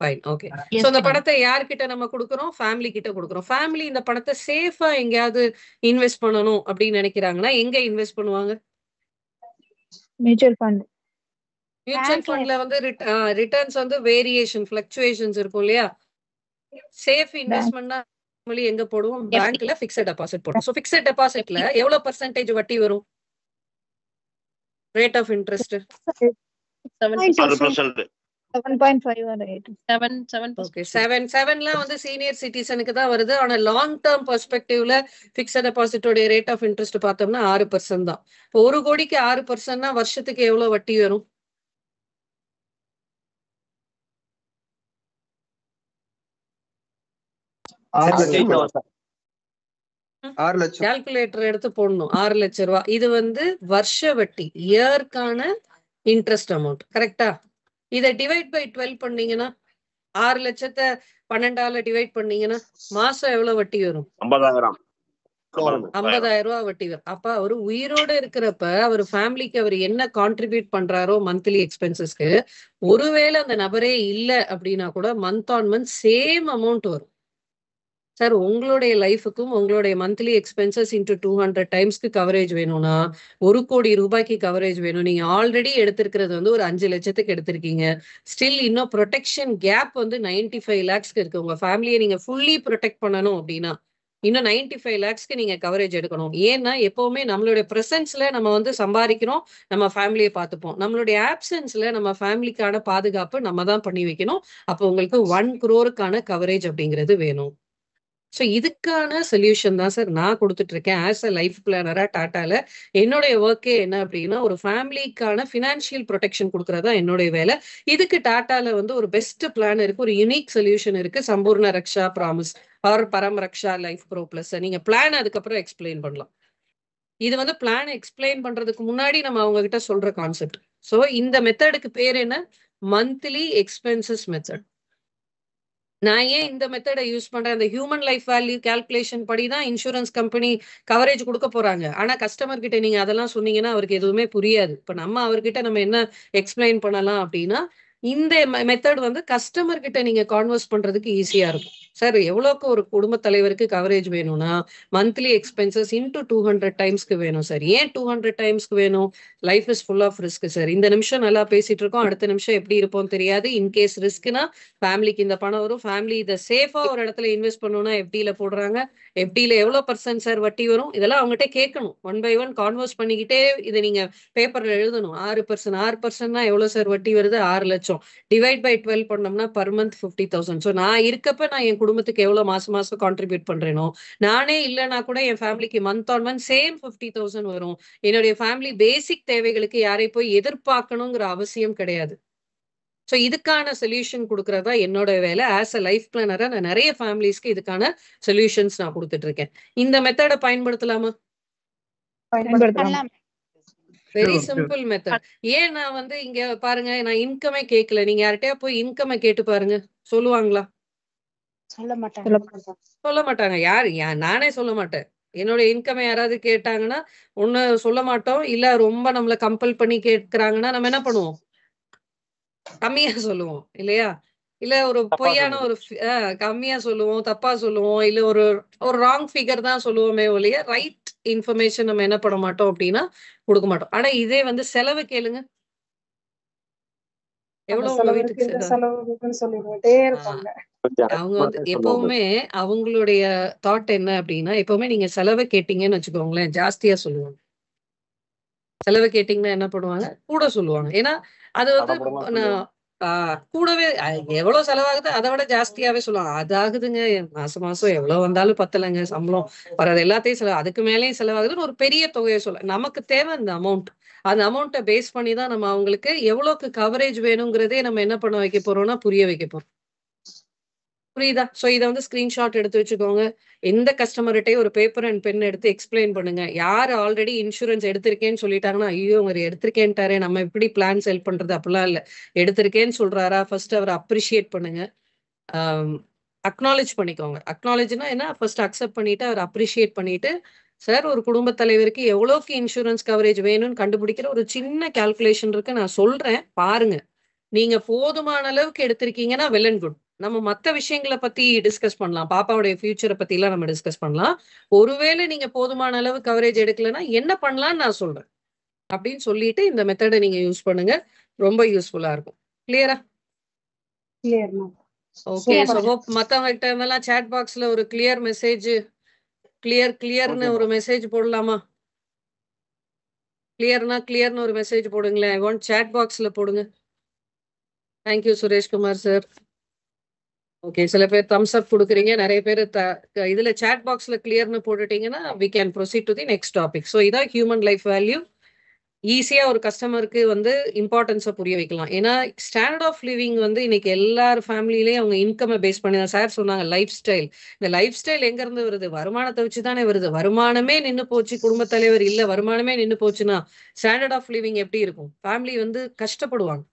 Fine, okay. சோ இந்த பணத்தை யார்கிட்ட நம்ம கொடுக்குறோம்? ஃபேமிலி கிட்ட கொடுக்குறோம். ஃபேமிலி இந்த பணத்தை சேஃபா எங்கேயாவது இன்வெஸ்ட் பண்ணணும் அப்படின்னு நினைக்கிறாங்கன்னா எங்க இன்வெஸ்ட் பண்ணுவாங்க? Mutual fund. மியூச்சுவல் ஃபண்ட்ல வந்து ரிட்டர்ன்ஸ் வந்து வேரியேஷன், ஃபிளக்சுவேஷன்ஸ் இருக்கும் இல்லையா? சேஃப் இன்வெஸ்ட்மெண்ட்னா எங்க போடுவோம்? பேங்க்ல ஃபிக்ஸட் டெபாசிட் போடுவோம். சோ ஃபிக்ஸட் டெபாசிட்ல எவ்வளவு பர்சன்டேஜ் வட்டி வரும், rate of interest? 7.5 or 8. 7. Okay, 7லாம் வந்து சீனியர் சிட்டிசனுக்கு தான் வருது. ஆனா லாங் டேர்ம் பெர்ஸ்பெக்டிவ்ல ஃபிக்ஸட் டெபாசிட்டோட ரேட் ஆஃப் இன்ட்ரெஸ்ட் பார்த்தோம்னா 6% தான். இப்போ 1 கோடிக்கு 6%னா வருஷத்துக்கு எவ்வளவு வட்டி வரும்? கால்குலேட்டர் எடுத்து போடணும். 6 லட்சம் ரூபாய். இது வந்து வருஷ வட்டி, இயர்க்கான இன்ட்ரெஸ்ட் அமௌண்ட். கரெக்டா? இதை டிவைட் பை 12 பண்ணீங்கன்னா, 6 லட்சத்தை 12ஆல டிவைட் பண்ணீங்கன்னா மாசம் எவ்வளவு வட்டி வரும்? 50,000 ரூபாய் வட்டி வரும். அப்ப அவரு உயிரோட இருக்கிறப்ப அவர் ஃபேமிலிக்கு அவர் என்ன கான்ட்ரிபியூட் பண்றாரோ மந்த்லி எக்ஸ்பென்சஸ்க்கு, ஒருவேளை அந்த நபரே இல்லை அப்படின்னா கூட month on month same amount வரும். சார் உங்களுடைய லைஃபுக்கும் உங்களுடைய மந்த்லி எக்ஸ்பென்சஸ் இன்டூ 200 டைம்ஸ்க்கு கவரேஜ் வேணும்னா 1 கோடி ரூபாய்க்கு கவரேஜ் வேணும். நீங்க ஆல்ரெடி எடுத்திருக்கிறது வந்து ஒரு 5 லட்சத்துக்கு எடுத்திருக்கீங்க. ஸ்டில் இன்னும் ப்ரொடெக்ஷன் கேப் வந்து 95 lakhsக்கு இருக்கு. உங்க ஃபேமிலியை நீங்க ஃபுல்லி ப்ரொடெக்ட் பண்ணணும் அப்படின்னா இன்னும் 95 lakhsக்கு நீங்க கவரேஜ் எடுக்கணும். ஏன்னா எப்பவுமே நம்மளுடைய பிரசன்ஸ்ல நம்ம வந்து சம்பாதிக்கிறோம், நம்ம ஃபேமிலியை பார்த்துப்போம். நம்மளுடைய ஆப்சன்ஸ்ல நம்ம ஃபேமிலிக்கான பாதுகாப்பு நம்ம தான் பண்ணி வைக்கணும். அப்போ உங்களுக்கு 1 crore கவரேஜ் அப்படிங்கிறது வேணும். ஸோ இதுக்கான சொல்யூஷன் தான் சார் நான் கொடுத்துட்டு இருக்கேன். ஆஸ் அ லைஃப் பிளானரா டாட்டால என்னுடைய ஒர்க்கே என்ன அப்படின்னா, ஒரு ஃபேமிலிக்கான ஃபினான்ஷியல் ப்ரொடெக்ஷன் கொடுக்கறதா என்னுடைய வேலை. இதுக்கு டாட்டால வந்து ஒரு பெஸ்ட் பிளான் இருக்கு, ஒரு யூனிக் சொல்யூஷன் இருக்கு, சம்பூர்ண ரக்ஷா ப்ராமிஸ் ஆர் பரம் ரக்ஷா லைஃப் ப்ரோ பிளஸ். நீங்க பிளான் அதுக்கப்புறம் எக்ஸ்பிளைன் பண்ணலாம். இது வந்து பிளான் எக்ஸ்பிளைன் பண்றதுக்கு முன்னாடி நம்ம அவங்க கிட்ட சொல்ற கான்செப்ட். ஸோ இந்த மெத்தடுக்கு பேர் என்ன? Monthly expenses method. நான் ஏன் இந்த மெத்தடை யூஸ் பண்றேன்? அந்த ஹியூமன் லைஃப் வேல்யூ கால்குலேஷன் படி தான் இன்சூரன்ஸ் கம்பெனி கவரேஜ் கொடுக்க போறாங்க. ஆனா கஸ்டமர் கிட்ட நீங்க அதெல்லாம் சொன்னீங்கன்னா அவருக்கு எதுவுமே புரியாது. இப்ப நம்ம அவர்கிட்ட நம்ம என்ன எக்ஸ்பிளைன் பண்ணலாம் அப்படின்னா, இந்த மெத்தட் வந்து கஸ்டமர் கிட்ட நீங்க கான்வர்ஸ் பண்றதுக்கு ஈஸியா இருக்கும். சார் எவ்வளோக்கு ஒரு குடும்ப தலைவருக்கு கவரேஜ் வேணும்னா மந்த்லி எக்ஸ்பென்சஸ் இன்டூ 200 டைம்ஸ்க்கு வேணும் சார். ஏன் 200 டைம்ஸ்க்கு வேணும்? Life is full of risk sir. இந்த நிமிஷம் நல்லா பேசிட்டு இருக்கோம், அடுத்த நிமிஷம் எப்படி இருப்போம் தெரியாது. இன்கேஸ் ரிஸ்க்னா ஃபேமிலிக்கு இந்த பணம் வரும். ஃபேமிலி இதை சேஃபா ஒரு இடத்துல இன்வெஸ்ட் பண்ணணும்னா எஃப்டில போடுறாங்க. எஃப்டில எவ்வளவு % சார் வட்டி வரும்? இதெல்லாம் அவங்ககிட்ட கேட்கணும். 1 by 1 கான்வர்ஸ் பண்ணிக்கிட்டே இதை நீங்க பேப்பர்ல எழுதணும். 6% 6%னா எவ்வளவு சார் வட்டி வருது? 6 லட்சம். டிவைட் பை 12 பண்ணோம்னா பர் மந்த் 50,000. ஸோ நான் இருக்கப்ப நான் என் குடும்பத்துக்கு எவ்வளவு மாசம் மாசம் கான்ட்ரிபியூட் பண்றேனோ, நானே இல்லைன்னா கூட என் ஃபேமிலிக்கு மந்த் ஆன் மந்த் சேம் 50,000 வரும். என்னுடைய ஃபேமிலி பேசிக் தேவைகளுக்கு யாரை போய் எதிர்பார்க்கணுங்கிற அவசியம் கிடையாது. ஸோ இதுக்கான சொல்யூஷன் கொடுக்கறதா என்னோட வேலை. ஆஸ் அ லைஃப் பிளானரா நான் நிறைய ஃபேமிலிஸ்க்கு இதுக்கான சொல்யூஷன்ஸ் நான் கொடுத்துட்டு இருக்கேன். இந்த மெத்தடை பயன்படுத்தலாமா? Very simple method. ஏன் நான் வந்து இங்க பாருங்க, நான் இன்கமே கேட்கல. நீங்க யார்கிட்டயா போய் இன்கமை கேட்டு பாருங்க, சொல்லுவாங்களா? சொல்ல மாட்டாங்க. யாரு? நானே சொல்ல மாட்டேன். என்னோட இன்கம் யாராவது கேட்டாங்கன்னா ஒண்ணு சொல்ல மாட்டோம். இல்ல ரொம்ப நம்மள கம்பல் பண்ணி கேட்கறாங்கன்னா நம்ம என்ன பண்ணுவோம்? கம்மியா சொல்லுவோம் இல்லையா? இல்ல ஒரு பொய்யான ஒரு கம்மியா சொல்லுவோம், தப்பா சொல்லுவோம், இல்ல ஒரு ராங் ஃபிகர் தான் சொல்லுவோமே ஒழிய ரைட் இன்ஃபர்மேஷன் நம்ம என்ன பண்ண மாட்டோம் அப்படின்னா கொடுக்க மாட்டோம். ஆனா இதே வந்து செலவு கேளுங்க, எவ்வளவு உங்க வீட்டுக்கு அவங்க வந்து எப்பவுமே அவங்களுடைய தாட் என்ன அப்படின்னா, எப்பவுமே நீங்க செலவை கேட்டீங்கன்னு வச்சுக்கோங்களேன், ஜாஸ்தியா சொல்லுவாங்க. செலவு கேட்டீங்கன்னா என்ன பண்ணுவாங்க? கூட சொல்லுவாங்க. ஏன்னா அது வந்து கூடவே எவ்வளவு செலவாகுது அதை விட ஜாஸ்தியாவே சொல்லுவாங்க. அது ஆகுதுங்க, மாசம் மாசம் எவ்வளவு வந்தாலும் பத்தலைங்க, சம்பளம் வர்றது எல்லாத்தையும் செலவு, அதுக்கு மேலேயும் செலவாகுதுன்னு ஒரு பெரிய தொகையை சொல்ல. நமக்கு தேவை அந்த அமௌண்ட். அந்த அமௌண்ட்டை பேஸ் பண்ணி தான் நம்ம அவங்களுக்கு எவ்வளவுக்கு கவரேஜ் வேணுங்கிறதே நம்ம என்ன பண்ண வைக்க போறோம்னா புரிய வைக்க போறோம். புரியுதா? சோ இதை வந்து ஸ்கிரீன்ஷாட் எடுத்து வச்சுக்கோங்க. எந்த கஸ்டமர்கிட்டயும் ஒரு பேப்பர் அண்ட் பென் எடுத்து எக்ஸ்பிளைன் பண்ணுங்க. யார் ஆல்ரெடி இன்சூரன்ஸ் எடுத்திருக்கேன்னு சொல்லிட்டாங்கன்னா, ஐயோ அவர் எடுத்திருக்கேன்ட்டாரே, நம்ம எப்படி பிளான் செல் பண்றது? அப்படிலாம் இல்ல. எடுத்திருக்கேன்னு சொல்றாரா, ஃபர்ஸ்ட் அவரை அப்ரிஷியேட் பண்ணுங்க. அக்னாலேஜ் பண்ணிக்கோங்க. அக்னாலேஜ்னா என்ன? ஃபர்ஸ்ட் அக்செப்ட் பண்ணிட்டு அவர் அப்ரிஷியேட் பண்ணிட்டு, சார் ஒரு குடும்ப தலைவருக்கு எவ்வளவுக்கு இன்சூரன்ஸ் கவரேஜ் வேணும்னு கண்டுபிடிக்கிற ஒரு சின்ன கால்குலேஷன் இருக்கு, நான் சொல்றேன் பாருங்க. நீங்க போதுமான அளவுக்கு எடுத்திருக்கீங்கன்னா வெல் அண்ட் குட். நம்ம மத்த விஷயங்களை பத்தி டிஸ்கஸ் பண்ணலாம். பாப்பாவுடைய ஃபியூச்சரை பத்தி எல்லாம் நம்ம டிஸ்கஸ் பண்ணலாம். ஒருவேளை நீங்க போதுமான அளவு கவரேஜ் எடுக்கலன்னா என்ன பண்ணலாம்னு நான் சொல்றேன் அப்படின்னு சொல்லிட்டு இந்த மெத்தடை நீங்க யூஸ் பண்ணுங்க. ரொம்ப யூஸ்ஃபுல்லா இருக்கும். கிளியரா? ஓகே. ஸோ மத்தவங்க கிட்ட எல்லாம் சாட் பாக்ஸ்ல ஒரு கிளியர் மெசேஜ், கிளியர்னு ஒரு மெசேஜ் போடலாமா? கிளியர்னு ஒரு மெசேஜ் போடுங்களேன். ஐ வாண்ட் சாட் பாக்ஸ்ல போடுங்க. Thank you Sureshkumar sir. ஓகே, சில பேர் தம்ஸ் அப் கொடுக்குறீங்க, நிறைய பேர் இதுல சாட் பாக்ஸ்ல கிளியர்னு போட்டுட்டீங்கன்னா we can proceed to the next topic. So இதான் ஹியூமன் லைஃப் வேல்யூ. ஈஸியா ஒரு கஸ்டமருக்கு வந்து இம்பார்ட்டன்ஸை புரிய வைக்கலாம். ஏன்னா ஸ்டாண்டர்ட் ஆஃப் லிவிங் வந்து இன்னைக்கு எல்லார் ஃபேமிலியிலேயும் அவங்க இன்கமை பேஸ் பண்ணி தான். சார் சொன்னாங்க லைஃப் ஸ்டைல். இந்த லைஃப் ஸ்டைல் எங்க இருந்து வருது? வருமானத்தை வச்சு தானே வருது. வருமானமே நின்று போச்சு, குடும்ப தலைவர் இல்ல, வருமானமே நின்று போச்சுன்னா ஸ்டாண்டர்ட் ஆஃப் லிவிங் எப்படி இருக்கும்? ஃபேமிலி வந்து கஷ்டப்படுவாங்க.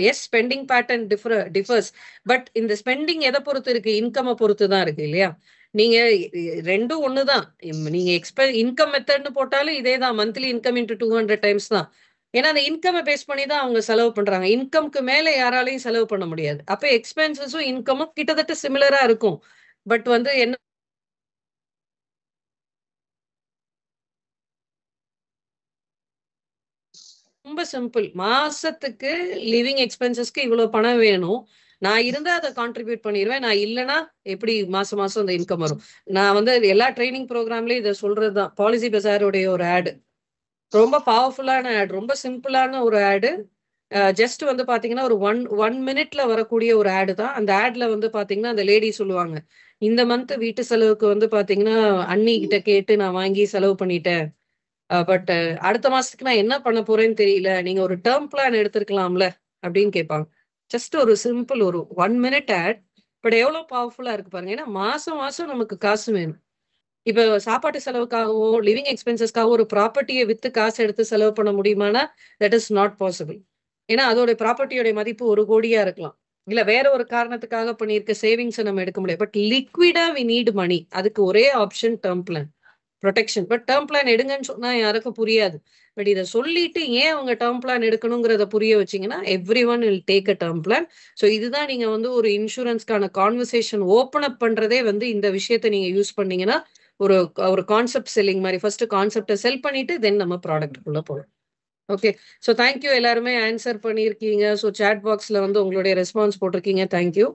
Yes, spending pattern differs. But இந்த ஸ்பெண்டிங் எதை பொறுத்து இருக்கு? இன்கமை பொறுத்து தான் இருக்கு இல்லையா? நீங்க ரெண்டும் ஒண்ணுதான். நீங்க இன்கம் மெத்தட்னு போட்டாலும் இதே தான். மந்த்லி இன்கம் இன்டு 200 டைம்ஸ் தான். ஏன்னா அந்த இன்கமை பேஸ் பண்ணி தான் அவங்க செலவு பண்றாங்க. இன்கம்க்கு மேல யாராலையும் செலவு பண்ண முடியாது. அப்ப எக்ஸ்பென்சஸும் இன்கமும் கிட்டத்தட்ட சிமிலரா இருக்கும். பட் வந்து என்ன, ரொம்ப சிம்பிள். மாசத்துக்கு லிவிங் எக்ஸ்பென்சஸ்க்கு இவ்வளவு பணம் வேணும், நான் இருந்தா அதை கான்ட்ரிபியூட் பண்ணிடுவேன், நான் இல்லைன்னா எப்படி மாசம் மாசம் அந்த இன்கம் வரும்? நான் வந்து எல்லா ட்ரைனிங் ப்ரோக்ராம்லயும் இதை சொல்றதுதான். பாலிசி பஜாருடைய ஒரு ஆடு, ரொம்ப பவர்ஃபுல்லான ஆட், ரொம்ப சிம்பிளான ஒரு ஆடு. ஜஸ்ட் வந்து பாத்தீங்கன்னா ஒரு ஒன் மினிட்ல வரக்கூடிய ஒரு ஆடு தான். அந்த ஆட்ல வந்து பாத்தீங்கன்னா அந்த லேடி சொல்லுவாங்க, இந்த மந்த் வீட்டு செலவுக்கு வந்து பாத்தீங்கன்னா அண்ணி கிட்ட கேட்டு நான் வாங்கி செலவு பண்ணிட்டேன், பட் அடுத்த மாசத்துக்கு நான் என்ன பண்ண போறேன்னு தெரியல, நீங்க ஒரு டேர்ம் பிளான் எடுத்திருக்கலாம்ல அப்படின்னு கேட்பாங்க. ஜஸ்ட் ஒரு சிம்பிள் ஒரு 1 minute ஆட், பட் எவ்வளவு பவர்ஃபுல்லா இருக்கு பாருங்க. ஏன்னா மாசம் மாசம் நமக்கு காசு வேணும். இப்ப சாப்பாட்டு செலவுக்காகவோ லிவிங் எக்ஸ்பென்சஸ்க்காகவோ ஒரு ப்ராப்பர்ட்டியை வித்து காசு எடுத்து செலவு பண்ண முடியுமானா தட் இஸ் நாட் பாசிபிள். ஏன்னா அதோட ப்ராப்பர்ட்டியோட மதிப்பு 1 கோடியா இருக்கலாம். இல்ல வேற ஒரு காரணத்துக்காக பண்ணியிருக்க சேவிங்ஸை நம்ம எடுக்க முடியாது. பட் லிக்விடா வி நீட் மணி. அதுக்கு ஒரே option term plan protection. But term plan எடுங்கன்னு சொன்னா யாருக்கும் புரியாது. பட் இதை சொல்லிட்டு ஏன் அவங்க டேர்ம் பிளான் எடுக்கணுங்கிறத புரிய வச்சீங்கன்னா every one will take a term plan. So இதுதான் நீங்க வந்து ஒரு இன்சூரன்ஸ்க்கான கான்வர்சேஷன் ஓப்பன் அப் பண்றதே வந்து இந்த விஷயத்த நீங்க யூஸ் பண்ணீங்கன்னா ஒரு ஒரு கான்செப்ட் செல்லிங் மாதிரி ஃபர்ஸ்ட் கான்செப்டை செல் பண்ணிட்டு தென் நம்ம ப்ராடக்ட்டுக்குள்ள போகலாம். Okay, so thank you. எல்லாருமே ஆன்சர் பண்ணியிருக்கீங்க. ஸோ சாட் பாக்ஸ்ல வந்து உங்களுடைய ரெஸ்பான்ஸ் போட்டிருக்கீங்க. தேங்க்யூ.